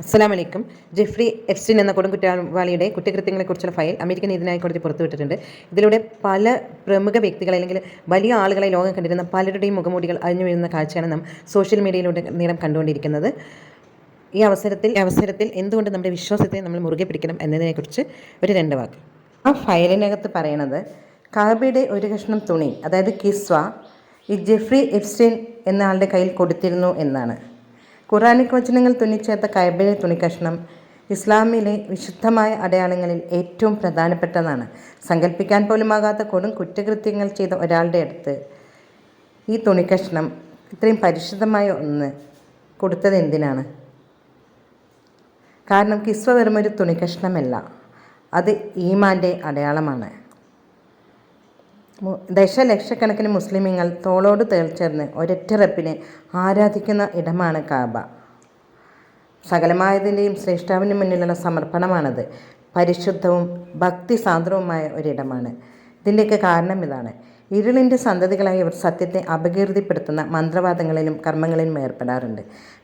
അസ്സലാമു അലൈക്കും. Jeffrey Epstein എന്ന കൊടുംകുറ്റവാളിയുടെ കുറ്റകൃത്യങ്ങളെക്കുറിച്ചുള്ള ഫയൽ അമേരിക്കൻ നീതിന്യായ കോടതി പുറത്തുവിട്ടിട്ടുണ്ട്. ഇതിലൂടെ പല പ്രമുഖ വ്യക്തികളെ അല്ലെങ്കിൽ വലിയ ആളുകളെ ലോകം കണ്ടിരുന്ന പലരുടെയും മുഖമൂടികൾ അഴിഞ്ഞു വീഴുന്ന കാഴ്ചയാണ് നാം സോഷ്യൽ മീഡിയയിലൂടെ നീളം കണ്ടുകൊണ്ടിരിക്കുന്നത്. ഈ അവസരത്തിൽ എന്തുകൊണ്ട് നമ്മുടെ വിശ്വാസത്തെ നമ്മൾ മുറുകെ പിടിക്കണം എന്നതിനെക്കുറിച്ച് ഒരു 2 വാക്ക്. ആ ഫയലിനകത്ത് പറയണത് കാബയുടെ ഒരു കഷ്ണം തുണി, അതായത് കിസ്വ, ഈ ജെഫ്രി എപ്സ്റ്റീൻ എന്ന ആളുടെ കയ്യിൽ കൊടുത്തിരുന്നു എന്നാണ്. ഖുറാനിക് വചനങ്ങൾ തുന്നിച്ചേർത്ത കഅബയിലെ തുണിക്കഷ്ണം ഇസ്ലാമിലെ വിശുദ്ധമായ അടയാളങ്ങളിൽ ഏറ്റവും പ്രധാനപ്പെട്ടതാണ്. സങ്കല്പിക്കാൻ പോലുമാകാത്ത കൊടും കുറ്റകൃത്യങ്ങൾ ചെയ്ത ഒരാളുടെ അടുത്ത് ഈ തുണിക്കഷ്ണം, ഇത്രയും പരിശുദ്ധമായ ഒന്ന്, കൊടുത്തത് എന്തിനാണ്? കാരണം കിസ്വ വെറുമൊരു തുണിക്കഷ്ണമല്ല, അത് ഈമാൻ്റെ അടയാളമാണ്. ദശലക്ഷക്കണക്കിന് മുസ്ലിമീങ്ങൾ തോളോട് ചേർന്ന് ഒരൊറ്റ റബ്ബിനെ ആരാധിക്കുന്ന ഇടമാണ് കാബ. സകലമായതിൻ്റെയും ശ്രേഷ്ഠാവിന് മുന്നിലുള്ള സമർപ്പണമാണത്. പരിശുദ്ധവും ഭക്തിസാന്ദ്രവുമായ ഒരിടമാണ്. ഇതിൻ്റെയൊക്കെ കാരണം ഇതാണ്: ഇരുളിൻ്റെ സന്തതികളായി അവർ സത്യത്തെ അപകീർത്തിപ്പെടുത്തുന്ന മന്ത്രവാദങ്ങളിലും കർമ്മങ്ങളിലും ഏർപ്പെടാറുണ്ട്.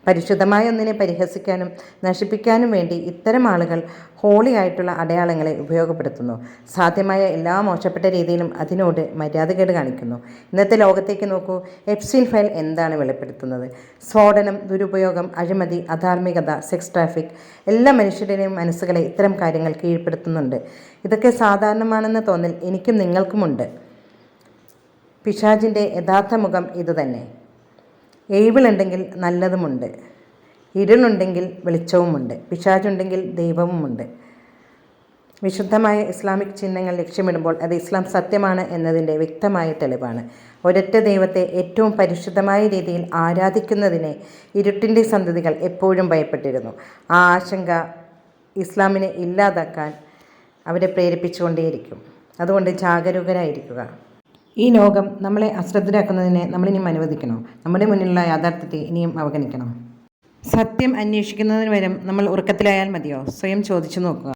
പരിശുദ്ധമായ ഒന്നിനെ പരിഹസിക്കാനും നശിപ്പിക്കാനും വേണ്ടി ഇത്തരം ആളുകൾ ഹോളി ആയിട്ടുള്ള അടയാളങ്ങളെ ഉപയോഗപ്പെടുത്തുന്നു. സാധ്യമായ എല്ലാ മോശപ്പെട്ട രീതിയിലും അതിനോട് മര്യാദകേട് കാണിക്കുന്നു. ഇന്നത്തെ ലോകത്തേക്ക് നോക്കൂ. എപ്സ്റ്റീൻ ഫയൽ എന്താണ് വെളിപ്പെടുത്തുന്നത്? സ്ഫോടനം, ദുരുപയോഗം, അഴിമതി, അധാർമികത, സെക്സ് ട്രാഫിക്, എല്ലാ മനുഷ്യരുടെയും മനസ്സുകളെ ഇത്തരം കാര്യങ്ങൾ കീഴ്പ്പെടുത്തുന്നുണ്ട്. ഇതൊക്കെ സാധാരണമാണെന്ന തോന്നൽ എനിക്കും നിങ്ങൾക്കുമുണ്ട്. പിശാചിൻ്റെ യഥാർത്ഥ മുഖം ഇതുതന്നെ. എയ്വിളുണ്ടെങ്കിൽ നല്ലതുമുണ്ട്, ഇരുളുണ്ടെങ്കിൽ വെളിച്ചവുമുണ്ട്, പിശാചുണ്ടെങ്കിൽ ദൈവവുമുണ്ട്. വിശുദ്ധമായ ഇസ്ലാമിക് ചിഹ്നങ്ങൾ ലക്ഷ്യമിടുമ്പോൾ അത് ഇസ്ലാം സത്യമാണ് എന്നതിൻ്റെ വ്യക്തമായ തെളിവാണ്. ഒരൊറ്റ ദൈവത്തെ ഏറ്റവും പരിശുദ്ധമായ രീതിയിൽ ആരാധിക്കുന്നതിനെ ഇരുട്ടിൻ്റെ സന്തതികൾ എപ്പോഴും ഭയപ്പെട്ടിരുന്നു. ആ ആശങ്ക ഇസ്ലാമിനെ ഇല്ലാതാക്കാൻ അവരെ പ്രേരിപ്പിച്ചുകൊണ്ടേയിരിക്കും. അതുകൊണ്ട് ജാഗരൂകരായിരിക്കുക. ഈ ലോകം നമ്മളെ അശ്രദ്ധരാക്കുന്നതിനെ നമ്മളിനിയും അനുവദിക്കണോ? നമ്മുടെ മുന്നിലുള്ള യാഥാർത്ഥ്യത്തെ ഇനിയും അവഗണിക്കണോ? സത്യം അന്വേഷിക്കുന്നതിന് പകരം നമ്മൾ ഉറക്കത്തിലായാൽ മതിയോ? സ്വയം ചോദിച്ചു നോക്കുക.